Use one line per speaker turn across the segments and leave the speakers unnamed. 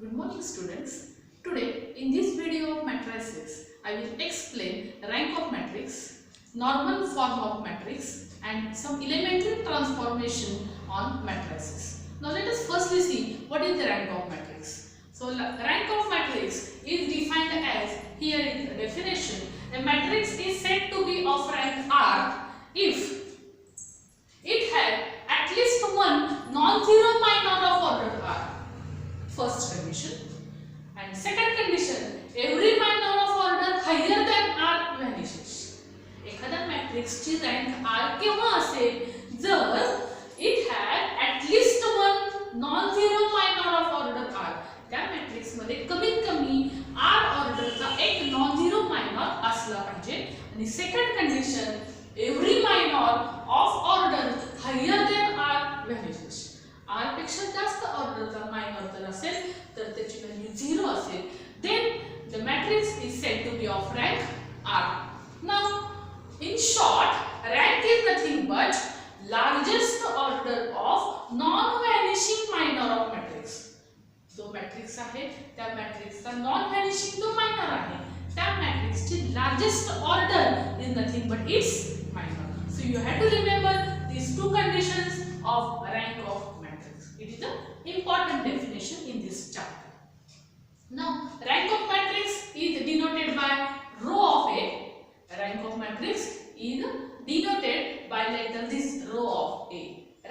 Good morning students. Today in this video of matrices, I will explain rank of matrix, normal form of matrix and some elementary transformation on matrices. Now let us firstly see what is the rank of matrix. So rank of matrix is defined as, here is the definition, a matrix is said to be of rank R if it had at least one non-zero minor of order R. First condition. And second condition, every minor of order higher than R vanishes. एखाद्या matrix ची rank R केव्हा असेल जर it had at least one non-zero minor of order R. त्या matrix मध्ये कमीत कमी R ऑर्डरचा एक non-zero minor असला पाहिजे. आणि second condition, every minor of order higher than R vanishes. R पेक्षा जास्त ऑर्डरचा मायनर जर असेल तर त्याची व्हॅल्यू 0 असेल, then the matrix is said to be of rank R. Now in short, rank is nothing but largest order of non-vanishing minor of matrix. जो matrix आहे त्या मॅट्रिक्सचा नॉन व्हॅनिशिंग जो मायनर आहे त्या मॅट्रिक्सची largest order is nothing but it's minor. So you have to remember these two conditions of rank of matrix. It is the important definition in this chapter. Now rank of matrix is denoted by row of A. Rank of matrix is denoted by letter this row of A.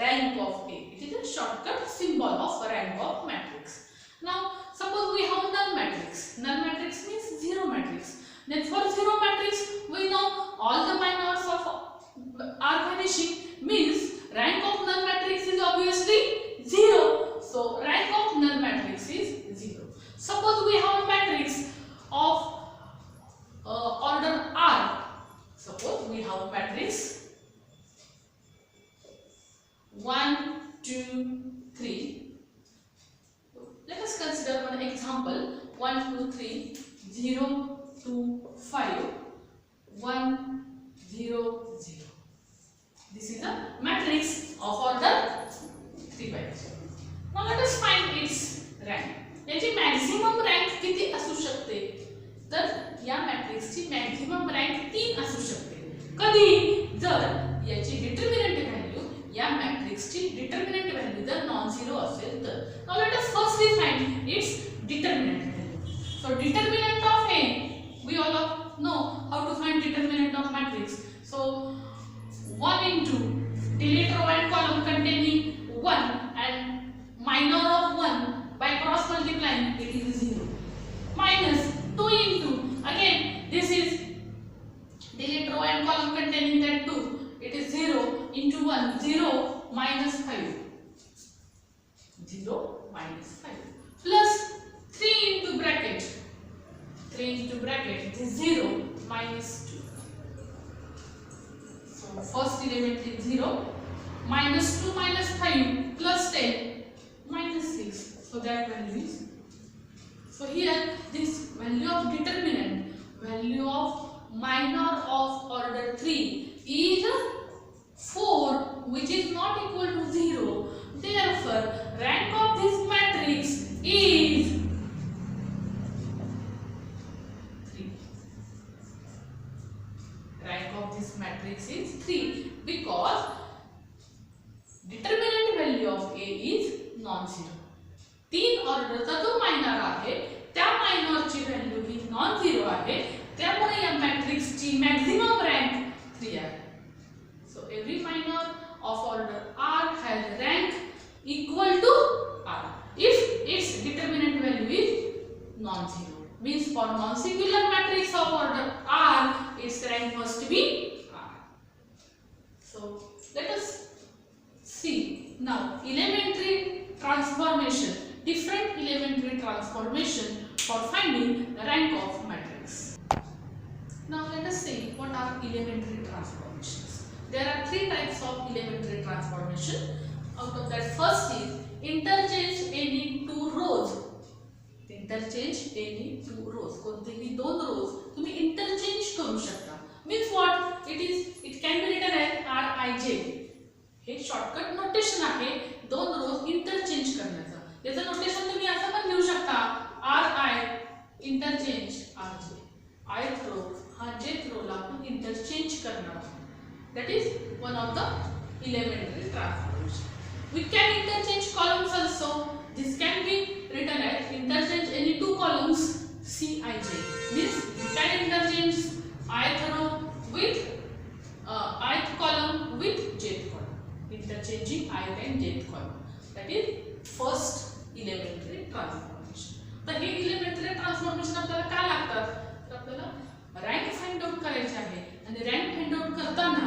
Rank of A. It is a shortcut symbol of rank of matrix. Now suppose we have null matrix. Null matrix means zero matrix. Then for zero matrix we know all the minors of are vanishing, means rank of null matrix is obviously 0. So rank of null matrix is 0. Suppose we have a matrix of order R. Suppose we have a matrix 1, 2, 3. Let us consider one example. 1, 2, 3, 0, 2, 5, 1, 0, 0. This is a matrix of order 3 by 3. Now let us find its rank. याची maximum rank किती असू शकते? तर या मॅट्रिक्सची maximum rank 3 असू शकते. कधी? जर याची डिटर्मिनंट व्हॅल्यू या मॅट्रिक्सची डिटर्मिनंट व्हॅल्यू जर नॉन झिरो असेल तर. Now let us firstly find its determinant value. So determinant of A, we all know how to find determinant of matrix. So 1 into delete row and column containing 1 and minor of 1 by cross multiplying it is 0, minus 2 into again this is delete row and column containing that 2, it is 0 into 1, 0 minus 5, 0 minus 5 plus 3 into bracket, 3 into bracket it is 0 minus 2. So first element is 0, minus 2 minus 5 plus 10 minus 6. So that value is, so here this value of determinant, value of minor of order 3 is 4, which is not equal to 0. Therefore rank of this matrix is 3. Rank of this matrix is 3 because determinant value of A is non-zero. 3 ऑर्डरचा जो minor आहे त्या मायनरची value ही non zero आहे, त्यामुळे या मॅट्रिक्सची maximum rank 3 आहे. So every minor of order R has rank equal to R if its determinant value is non-zero. Means for non-singular matrix of order R, its rank must be R. So let us see now elementary transformation, different elementary transformation for finding the rank of matrix. Now let us see what are elementary transformations. There are 3 types of elementary transformation. Out of that, first is interchange any 2 rows. Interchange any 2 rows. कोणतेही 2 rows तुम्ही interchange करू शकता. Means what? It can be written as Rij. हे shortcut notation आहे 2 rows interchange करण्याचं. याचं notation तुम्ही असं पण लिहू शकता That is one of the elementary transformation. We can interchange columns also. This can be written as interchange any two columns C, I, J. Means you can interchange ith row with ith column with jth column. Interchanging ith and jth column. That is first elementary transformation. तर हे elementary transformation आपल्याला का लागतात? तर आपल्याला rank find out करायची आहे आणि rank find out करताना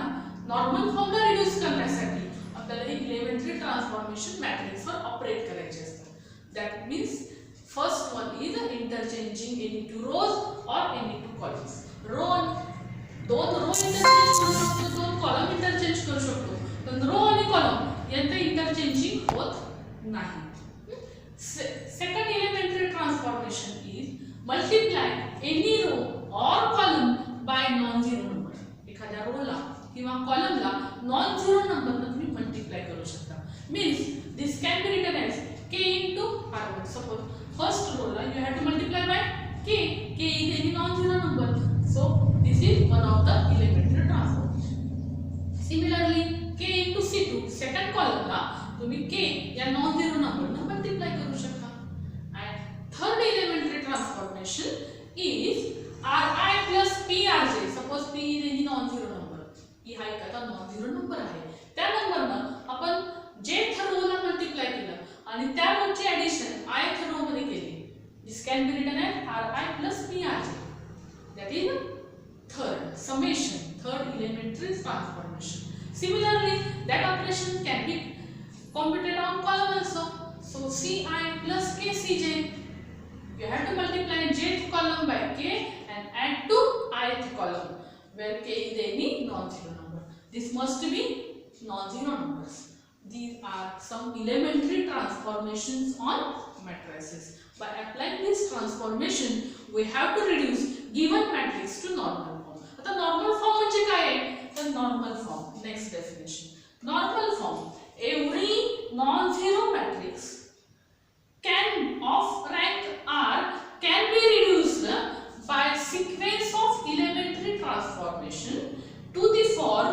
नॉर्मल फॉर्मला रिड्यूस करण्यासाठी आपल्याला हे elementary transformation मॅट्रिक्स वर ऑपरेट करायचे असतात. That means first one is interchanging any two rows or any two columns. दोन रो इंटरचेंज करू शकतो, दोन कॉलम इंटरचेंज करू शकतो, पण रो आणि कॉलम यांचे इंटरचेंजिंग होत नाही. Second elementary transformation is multiply any row और column by non zero number. एखाद्या रोला किंवा कॉलमला नॉन झिरो नंबरने तुम्ही मल्टिप्लाय करू शकता. Means this can be written as k into r1. Suppose first row you have to multiply by k. K is any non-zero number, so this is one of the elementary transformation. Similarly, k into c2, second column ला तुम्ही k या non-zero number ने multiply करू शकता. And third elementary transformation is ri plus prj. Suppose p is any non-zero number. p हा एखादा non-zero number आहे. त्या नंबरने आपण jth row ला multiply केलं आणि त्या रोची ऍडिशन ith रो मध्ये केली. This can be written as ri plus prj. That is third summation, third elementary transformation. Similarly, that operation can be computed on column also. So ci plus kcj. You have to multiply jth column by k and add to ith column where k is any non-zero number. This must be non-zero numbers. These are some elementary transformations on matrices. By applying this transformation, we have to reduce given matrix to normal form. आता normal form म्हणजे काय आहे? तर normal form. Next definition. Normal form. Every non-zero matrix of rank R can be reduced by sequence of elementary transformation to the form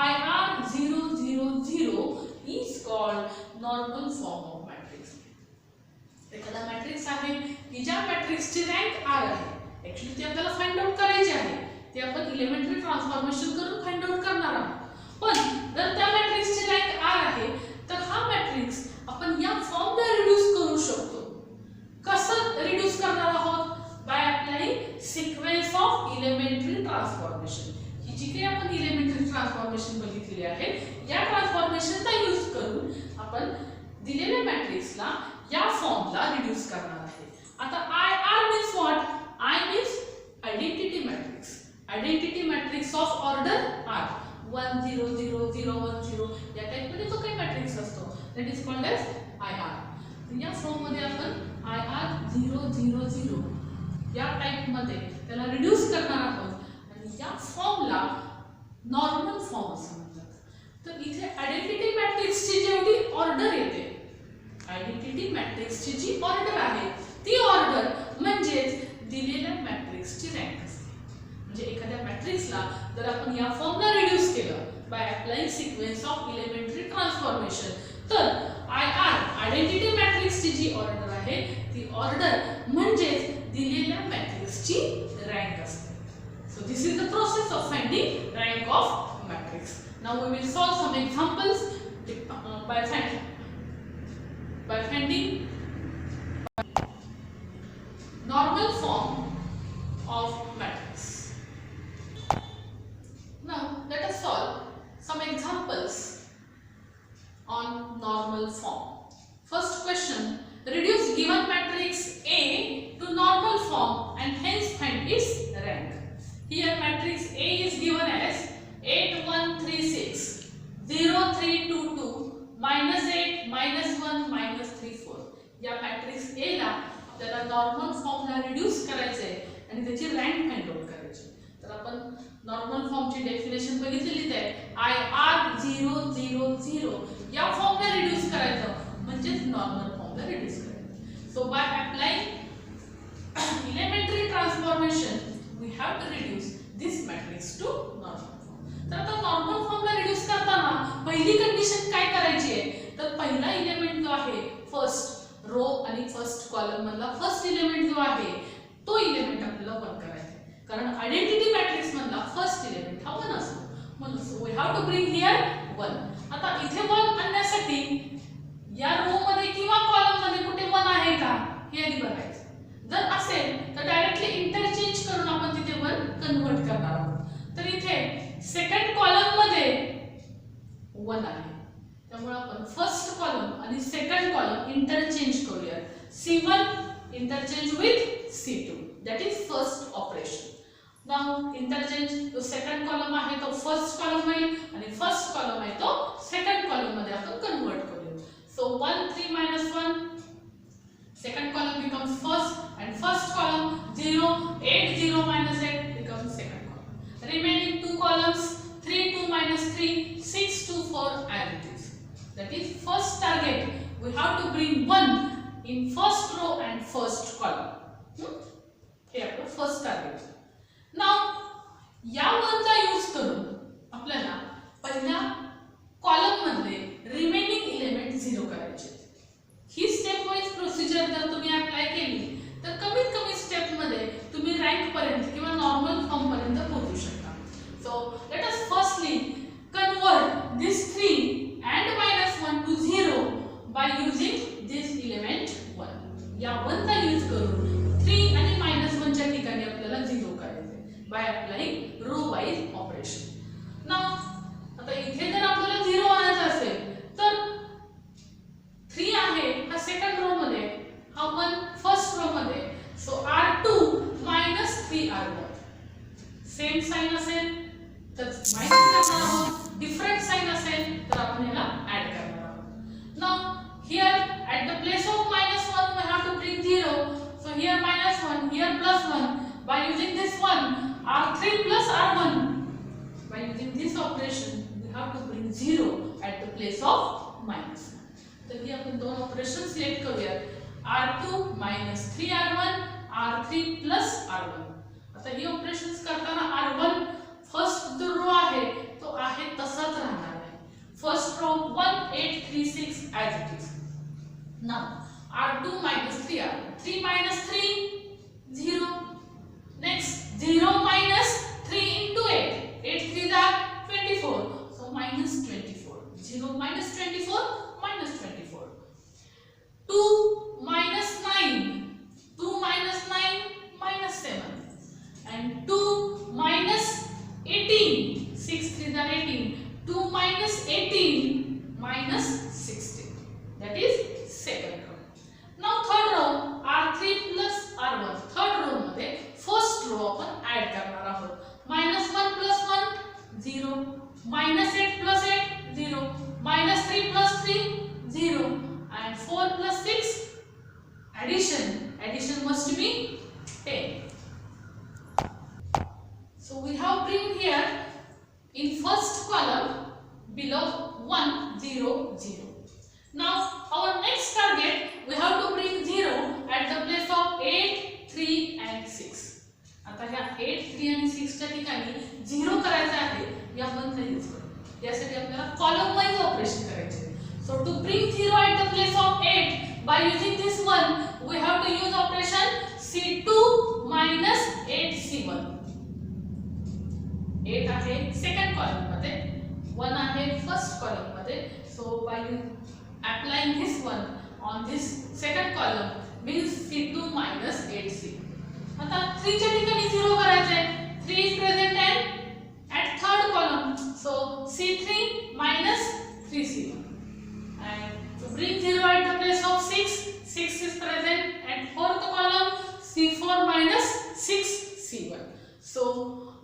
IR000 is called normal form of matrix. एखादा matrix आहे की ज्या मॅट्रिक्सची rank r आहे. Actually ते आपल्याला find out करायचे आहे. ते आपण एलिमेंटरी ट्रान्सफॉर्मेशन करून फाइंड आउट करणार आहोत. पण जर त्या मॅट्रिक्सची रँक r आहे तर हा मॅट्रिक्स आपण या फॉर्मला रिड्यूस करू शकतो. कसं रिड्यूस करणार आहोत? By applying sequence of elementary transformation. ही जी काही आपण एलिमेंटरी ट्रान्सफॉर्मेशन बघितलेली आहे या ट्रान्सफॉर्मेशनचा यूज करून आपण दिलेल्या मॅट्रिक्सला या फॉर्मला रिड्यूस करणार आहे. आता IR means what? I means identity matrix. Identity matrix of order R. 1 0 0 0 1 0 या टाइप मध्ये जो काही मॅट्रिक्स असतो that is called as IR. या फॉर्म मध्ये आपण IR 0 0 0 या टाइप मध्ये त्याला रिड्यूस करणार आहोत आणि या फॉर्मला नॉर्मल फॉर्म असं म्हणतात. तर इथे आयडेंटिटी मॅट्रिक्सची जेवढी ऑर्डर येते, आयडेंटिटी मॅट्रिक्सची जी ऑर्डर आहे ती ऑर्डर म्हणजेच दिलेल्या मॅट्रिक्सची रँक असते. म्हणजे एखाद्या मॅट्रिक्सला जर आपण या फॉर्मला रिड्यूस केलं bye applying sequence of elementary transformation तर IR आयडेंटिटी मॅट्रिक्सची जी ऑर्डर आहे ती ऑर्डर म्हणजेच दिलेल्या मॅट्रिक्सची रँक असते. So this is the process of finding rank of matrix. Now we will solve some examples by finding normal form of matrix. Now let us solve some examples on normal form. First question: reduce given matrix A to normal form and hence find its rank. Here matrix A is given as 8 1 3 6 0 3 2 2 -8 -1 -3 4. या matrix A ला आपल्याला normal फॉर्मला reduce करायचे आणि त्याची rank find out करायची. तर आपण normal फॉर्मची definition बघितलेलीच आहे. IR000 या फॉर्मला रिड्यूस करायचं म्हणजेच नॉर्मल फॉर्मला रिड्यूस करायचं. So by applying elementary transformation we have to reduce this matrix to normal form. तर आता नॉर्मल फॉर्म पहिली कंडिशन काय करायची आहे, तर पहिला इलेमेंट जो आहे फर्स्ट रो आणि फर्स्ट कॉलम मधला फर्स्ट इलेमेंट जो आहे तो इलेमेंट आपल्याला 1 करायचा आहे, कारण आयडेंटिटी मॅट्रिक्स मधला फर्स्ट इलेमेंट हा 1 असतो. म्हणून we have to bring here 1. आता इथे 1 आणण्यासाठी या रो मध्ये किंवा कॉलम मध्ये कुठे 1 आहे का हे आधी बघायचं. जर असेल तर डायरेक्टली इंटरचेंज करून आपण तिथे 1 कन्वर्ट करणार आहोत. तर इथे सेकंड कॉलम मध्ये 1 आहे, त्यामुळे आपण फर्स्ट कॉलम आणि सेकंड कॉलम इंटरचेंज करूया. C1 interchange with C2, that is first operation. Now interchange, जो सेकंड कॉलम आहे तो फर्स्ट कॉलम होईल आणि फर्स्ट कॉलम आहे तो सेकंड कॉलम मध्ये आपण कन्वर्ट करूया. So 1 3 minus 1, second column becomes first, and first column 0 8 0 minus 8 becomes second column. Remaining two columns 3 2 minus 3 6 2 4 as it is. That is first target. We have to bring 1 in first row and first column. Here the first target. Now या 1 चा use करून आपल्याला पहिल्या column मधले remaining element 0 करायचे. ही step wise procedure जर तुम्ही apply केली तर कमीत कमी स्टेप मध्ये तुम्ही रँक पर्यंत किंवा नॉर्मल फॉर्म पर्यंत पोहोचू शकता. So let us firstly convert this 3 and -1 to 0 by using this element 1. या 1 चा यूज करून 3 आणि -1 च्या ठिकाणी आपल्याला 0 करायचे by applying row wise operation. Now आता इथे जर आपल्याला 0 आणायचा असेल तर 3 आहे हा सेकंड रो मध्ये, हा 1 फर्स्ट रो मध्ये. सो R2 3R1 सेम साइन असेल तर मायनस करणार आहोत, डिफरंट साइन असेल तर आपण याला ऍड करणार आहोत. Now here at the place of -1 we have to bring 0. So here -1, here +1. By using this one, R3 plus R1, by using this operation we have to bring 0 at the place of -1. तर ही आपण दोन operation select करूया. R2 3R1, R3 plus R1. आता ही operations करताना R1 first जो रो आहे तो आहे तसाच राहणार आहे. First row 1 8 3 6 as it is. Now R2 3R1, 3 minus 3 0. Next 0 minus 3 into 8, 8 3s are 24, so -24. 0 minus 24 minus 24. 2 minus 9, 2 minus 9 minus 7, and 2 minus 18, 6 3s are 18. 2 minus 18 minus 16, that is second row. Now third row R3 plus R1, third row मध्ये first row आपण add करणार आहोत. -1 plus 1 0, -8 plus 8 0, -3 plus 3 0, and 4 plus 6 addition must be 10. So we have bring here in first column below 1 0 0. Now our next target we have to bring 0 at the place of 8 3 and 6. आता ह्या 8 3 आणि 6 च्या ठिकाणी 0 करायचा आहे, या 1 चा यूज करू. यासाठी आपल्याला कॉलम वाइज ऑपरेशन करायचे. सो to bring 0 at the place of 8 by using this one we have to use operation C2 minus 8C1. 8 आहे सेकंड कॉलम मध्ये, 1 आहे फर्स्ट कॉलम मध्ये. सो by applying this one on this second column means C2 minus 8C. आता 3 च्या ठिकाणी 0 करायचे. 3 is present at third column, so C3 minus 3C1. And to bring 0 at the place of 6, 6 is present at fourth column, C4 minus 6C1. So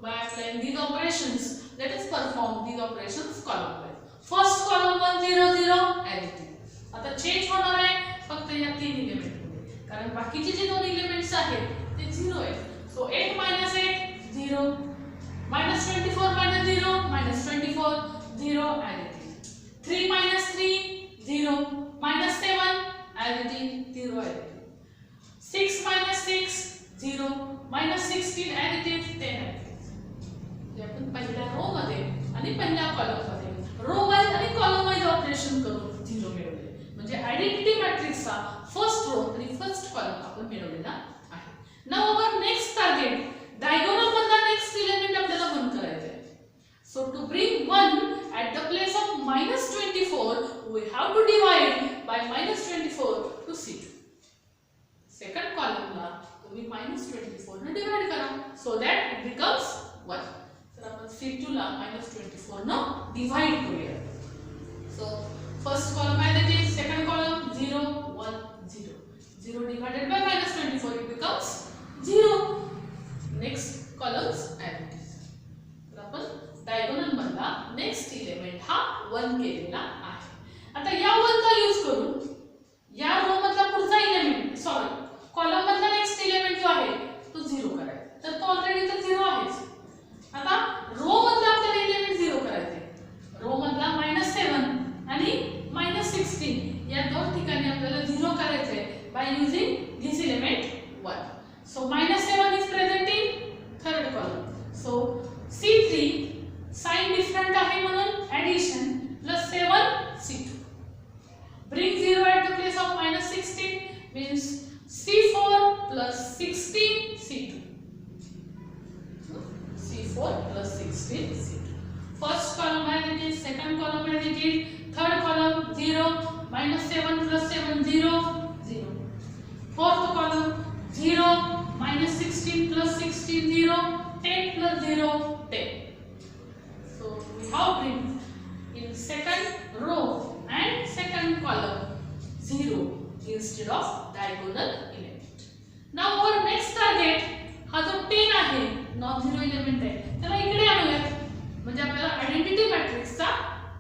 by applying these operations, let us perform these operations column wise. First column 1 0 0 as it is. आता change होणार आहे फक्त या 3 element मध्ये, कारण बाकीचे जे दोन elements आहेत ते 0 आहेत. सो 8 minus 8 0, -24 minus 0 -24 0 as it is. 3 minus 3 0, -7 as it is 0 as it is. 6 minus 6 0, -16 as it is 10 as it is. जे आपण पहिल्या रो मध्ये आणि पहिल्या कॉलम मध्ये रो वाईज आणि कॉलम वाईज ऑपरेशन करून 0 मिळवले. म्हणजे आयडेंटिटी मॅट्रिक्सचा फर्स्ट रो आणि फर्स्ट कॉलम आपण मिळवलेला आहे. Now our next target, diagonal मधला नेक्स्ट एलिमेंट आपल्याला 1 करायचा आहे. सो to bring 1 at the place of -24 we have to divide by -24 to C2. Second कॉलमला तुम्ही -24 ने डिवाइड करा so that it becomes 1. तर आपण C2 ला -24 न डिवाइड करूया. सो फर्स्ट कॉलम आहे ते second column 0 1 0 0 divided by -24 it becomes 0. Next columns add. तर आपण डायगोनल मधला नेक्स्ट एलिमेंट हा 1 केलेला आहे. आता या 1 चा यूज करून या रो मधला पुढचा एलिमेंट कॉलम मधला नेक्स्ट एलिमेंट जो आहे तो 0 करायचा. तर तो ऑलरेडी तर 0 आहेच. आता रो मधला आपल्याला एलिमेंट 0 करायचे. रो मधला -7 आणि -16 या दोन ठिकाणी आपल्याला 0 करायचे आहे by using this element 1. So -7 is present in third column. So C3 sign different आहे म्हणून addition plus 7 C2. Bring 0 at the place of -16 means C4 plus 16 C2. C4 plus 16 C2. First column as it is, second column as it is, third column 0, -7 plus 7 0 0. Fourth column 0, -16 plus 16 0, 10 plus 0 10. So we have bring in second row and second column 0 instead of diagonal element. Now our next target हा जो 10 आहे non zero element आहे त्याला इकडे आणूयात. म्हणजे आपल्याला identity मॅट्रिक्सचा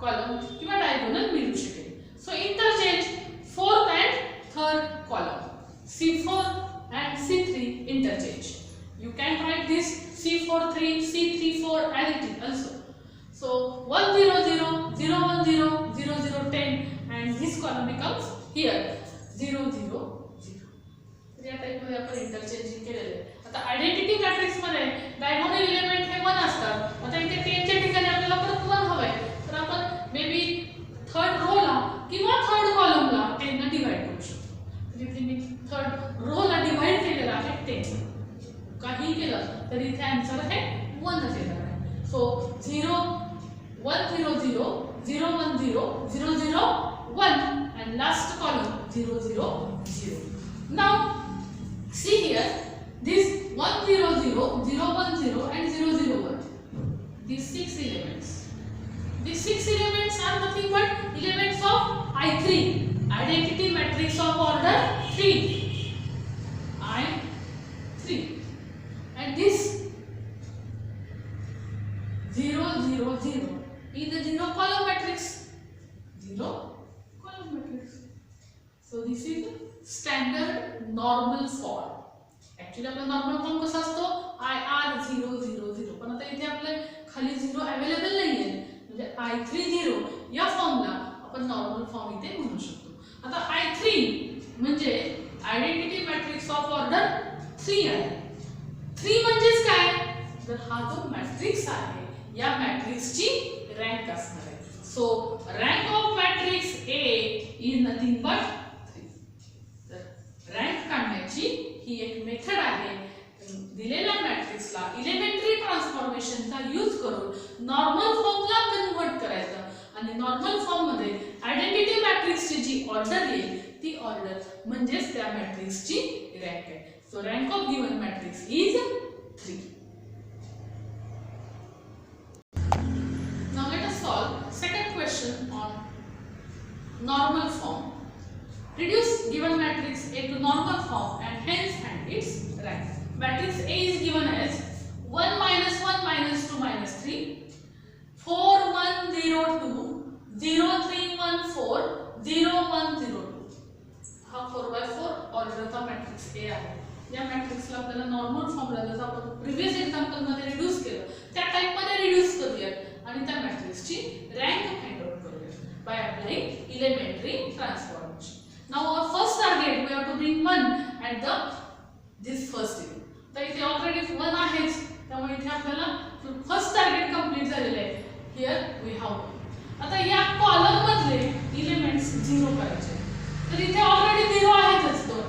column किंवा डायगोनल मिळू शकेल. So interchange fourth and third column C4 and C3 interchange. You can write this C43 C34 as it is also. So 1 0 0 0 1 0 0 0 10 and this column becomes here 0 0 0. तर या टाइप मध्ये आपण इंटरचेंजिंग केलेले आहे. आता आयडेंटिटी मॅट्रिक्स मध्ये डायगोनल एलिमेंट हे 1 असतात. आता इथे 10 च्या ठिकाणी आपल्याला परत 1 हवंय. तर आपण मे बी थर्ड रो ला किंवा थर्ड कॉलमला 10 ने डिवाइड करू शकतो. तर इथे मी थर्ड रो ला डिवाइड केलेला आहे 10. काही केलं तरी इथे आन्सर आहे 1 च येणार आहे. सो 0 1 0 0 0 1 0 0 0 1 and last column 0 0 0. Now see here this 1 0 0 0 1 0 and 0 0 1. These 6 elements. These 6 elements are nothing but elements of I3, identity matrix of order 3. I3 and this 0 0 0 is the 0 column matrix. 0 column matrix. So this is standard normal form. Actually आपला normal form कसा असतो IR 0 0 0. पण आता इथे आपले खाली 0 available नाहीये. म्हणजे I3 0 या फॉर्मला आपण नॉर्मल फॉर्म इथे म्हणू शकतो. आता I3 म्हणजे आयडेंटिटी मॅट्रिक्स ऑफ ऑर्डर 3 आहे. 3 म्हणजेच काय? तर हा जो मॅट्रिक्स आहे या मॅट्रिक्सची रँक असणार आहे. So rank of matrix A is nothing but 3. तर रँक काढण्याची ही एक मेथड आहे. दिलेल्या मॅट्रिक्सला एलिमेंटरी ट्रान्सफॉर्मेशनचा यूज करून नॉर्मल फॉर्मला कन्वर्ट करायचं आणि नॉर्मल फॉर्म मध्ये आयडेंटिटी मॅट्रिक्सची जी ऑर्डर येईल ती ऑर्डर म्हणजेच त्या मॅट्रिक्सची रँक आहे. So rank of given matrix is 3. Now let us solve second question on normal form. Reduce given matrix A to normal form and hence find its rank. Matrix A is given as 1 minus 1 minus 2 minus 3, 4 1 0 2, 0 3 1 4, 0 1 0 2. हा 4x4 ऑर्डरचा matrix A आहे. या मॅट्रिक्सला आपल्याला normal फॉर्मला जसं आपण previous example मध्ये reduce केलं त्या टाइप मध्ये रिड्यूस करूयात आणि त्या मॅट्रिक्सची रँक फाइंड आउट करूयात by applying elementary transformation. Now our first target we have to bring 1 at the this first element. तर इथे ऑलरेडी 1 आहेच त्यामुळे इथे आपल्याला फर्स्ट टार्गेट कंप्लीट झालेलं आहे. हियर वी हॅव आता या कॉलम मधले एलिमेंट्स 0 करायचे. तर इथे ऑलरेडी 0 आहेतच दोन,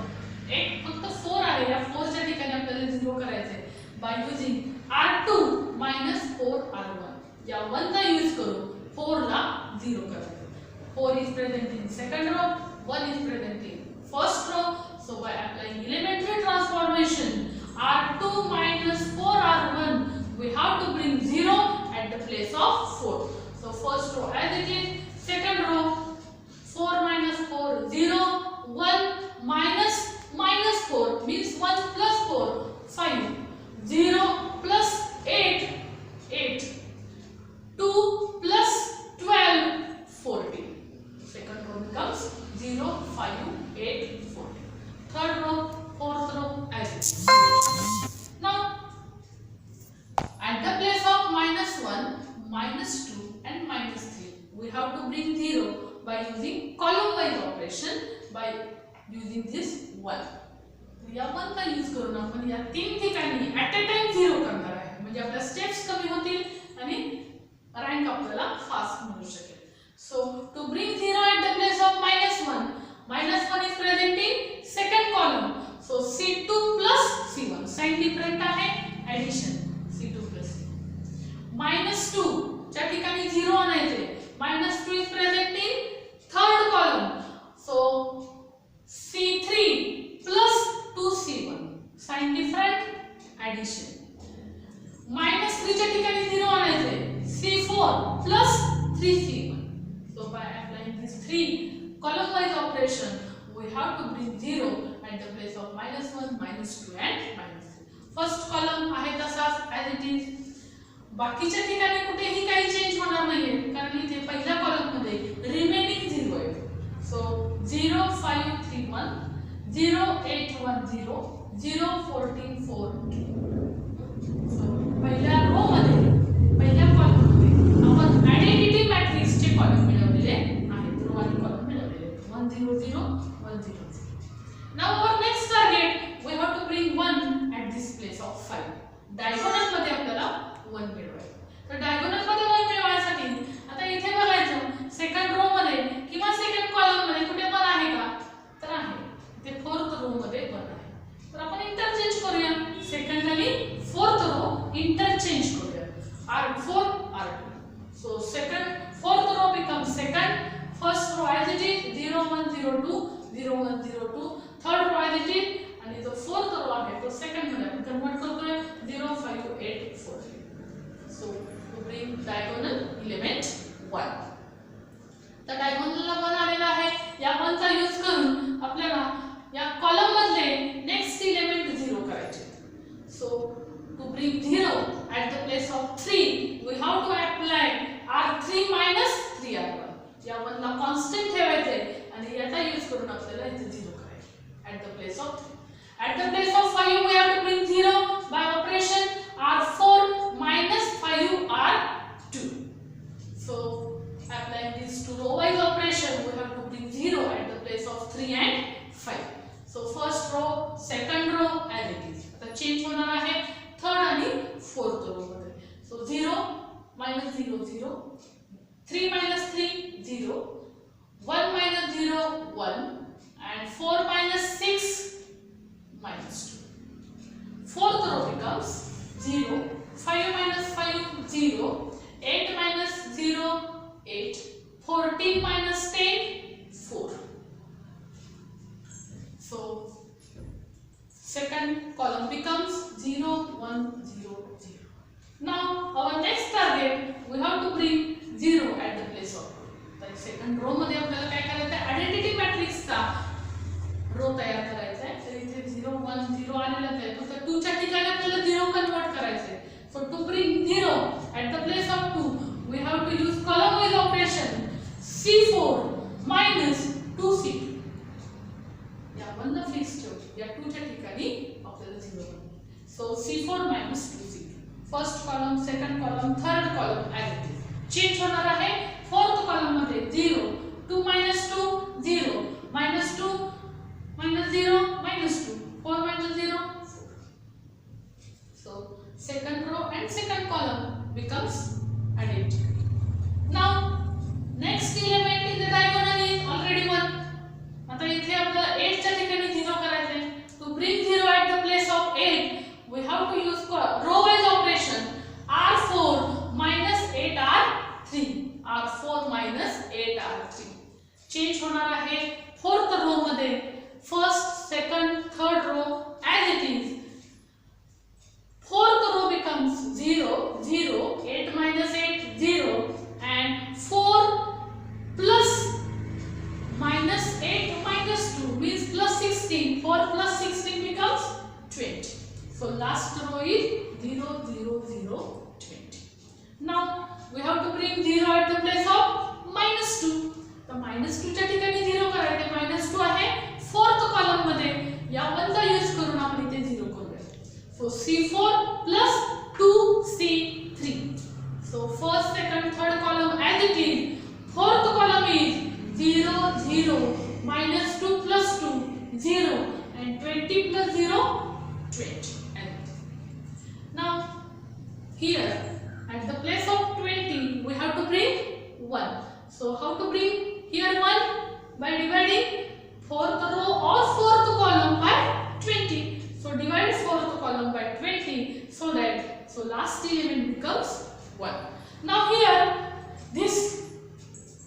एक फक्त 4 आहे. या 4 च्या ठिकाणी आपल्याला 0 करायचे बाय युजिंग R2 4R1. या 1 चा यूज करून 4 ला 0 करायचे. 4 is present in second row, 1 is present in first row. So by applying elementary transformation R2 4R1, we have to bring 0 at the place of 4. So first row as it is, second row 4 minus 4 0, 1 minus 4 means 1 plus 4 5, 0 plus 8 8, 2 plus 12 14. Second row becomes 0 5 8 14. Third row, fourth row as it is. Now at the place of -1, -2 and -3, we have to bring 0 by using column wise operation by using this 1. या 1 चा use करून आपण या तीन ठिकाणी at a time 0 करणार आहे. म्हणजे आपल्या स्टेप्स कमी होतील आणि रँक आपल्याला फास्ट मिळू शकेल. सो to bring 0 at the place of -1 is present in second column. So C2 plus C1 sign different आहे, एडिशन C2 plus C1. -2 च्या ठिकाणी 0 आणायचे. -2 is present in third column. So C3 plus 2C1 sign different, addition. -3 च्या ठिकाणी 0 आणायचे. C4 plus 3C1. So by applying these 3 column wise operation, we have to bring 0 at the place of -1, -2 and -3. First column आहे तसाच as it is. बाकीच्या ठिकाणी कुठेही काही change होणार नाहीये कारण इथे पहिल्या कॉलम मध्ये रिमेनिंग 0 आहे. सो 0 5 3 1, 0 8 1 0, 0 14 4 2. सो पहिल्या रो मध्ये, पहिल्या कॉलम मध्ये आपण आयडेंटिटी मॅट्रिक्स चे कॉलम मिळवलेले आहेत. रो आणि कॉलम मिळवलेले 1 0 0 1 0 0. Now our next target, we have to bring 1 at this place of 5. Diagonal मध्ये आपल्याला 1 मिळवायचं. तर डायगोनल मध्ये 1 मिळवण्यासाठी आता इथे बघायचं सेकंड रो मध्ये किंवा सेकंड कॉलम मध्ये कुठे 1 आहे का? तर आहे. ते फोर्थ रो मध्ये 1 आहे. तर आपण इंटरचेंज करूया. सेकंड आणि फोर्थ रो इंटरचेंज करूया. R4 R2. So second fourth row becomes second, first row as it is 0 1 0 2, 0 1 0 2, third row as it is आणि जो फोर्थ रो आहे तो सेकंड मध्ये आपण कन्वर्ट करतोय 0 5 8 4. So to bring diagonal element 1. तर डायगोनलला 1 आलेला आहे. या 1 चा यूज करून आपल्याला या कॉलम मधले नेक्स्ट एलिमेंट 0 करायचे. सो to bring 0 at the place of 3, we have to apply R3 minus 3R1. या 1 ला कॉन्स्टंट ठेवायचे आणि याचा यूज करून आपल्याला इथे 0 करायचे at the place of 3. At the place of 5, we have to bring 0 by operation R4 minus 5R2. So applying these two row wise operation, we have to bring 0 at the place of 3 and 5. So first row, second row as it is. आता change होणार आहे third आणि fourth row मध्ये. So 0 minus 0 0, 3 minus 3 0, 1 minus 0 1 and 4 minus 6 minus 2. Fourth row becomes 0, 5 minus 5 0, 8 minus 0 8, 14 minus 10 4. So second column becomes 0 1 0 0. Now our next target, we have to bring 0 at the place of 2. तर second row मध्ये आपल्याला काय करायचं आहे, identity मॅट्रिक्सचा रो तयार करायचा आहे. तर इथे 0 1 0 आलेलाच आहे. फक्त 2 च्या ठिकाणी आपल्याला 0 कन्वर्ट करायचे. सो to bring 0 at the place of 2, we have to use column wise operation C4 minus 2C2. या 1 ला फिक्स ठेवू. या 2 च्या ठिकाणी आपल्याला 0 बनवू. सो C4 minus 2C2. First column, second column, third column as it is. Change होणार आहे. फोर्थ कॉलम मध्ये 0, 2 minus 2 0, minus 2 minus 0 minus 2, 4 minus 0 4. So second row and second column becomes identical. Now होणार आहे फोर्थ रो मध्ये. First, second, third row as it is. Fourth row becomes 0, 0, 8 minus 8, 0, and 4 plus minus 8 minus 2 means plus 16. 4 plus 16 becomes 20. So last row is 0, 0, 0, 20. Now we have to bring 0 at the place of minus 2. तर minus 2 च्या ठिकाणी 0 करायचे. minus 2 आहे fourth column मध्ये. या 1 चा use करून आपण इथे 0 करूया. So C4 plus 2C3. So first, second, third column as it is. Fourth column is 0, 0, minus 2 plus 2, 0, and 20 plus 0, 20. Now here at the place of 20 we have to bring 1. So how to bring here 1? By dividing fourth row or fourth column by 20. So divide fourth column by 20 so last element becomes 1. Now here this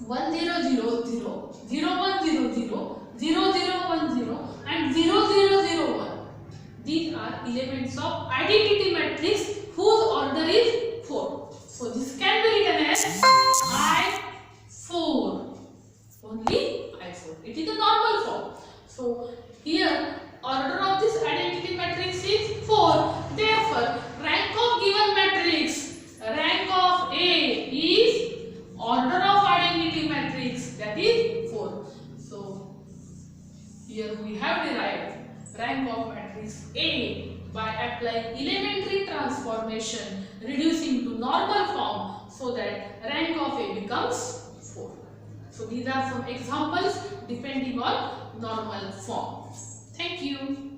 1 0 0 0 0 1 0 0 0 0 1 0 and 0 0 0 1. These are elements of identity matrix whose order is 4. So this can be written as I4. Only I4. It is a normal form. So here order of this identity matrix is 4. Therefore, rank of given matrix, rank of A is order of identity matrix, that is 4. So here we have derived rank of matrix A by applying elementary transformation, reducing to normal form, so that rank of A becomes 4. So these are some examples depending on normal form. Thank you.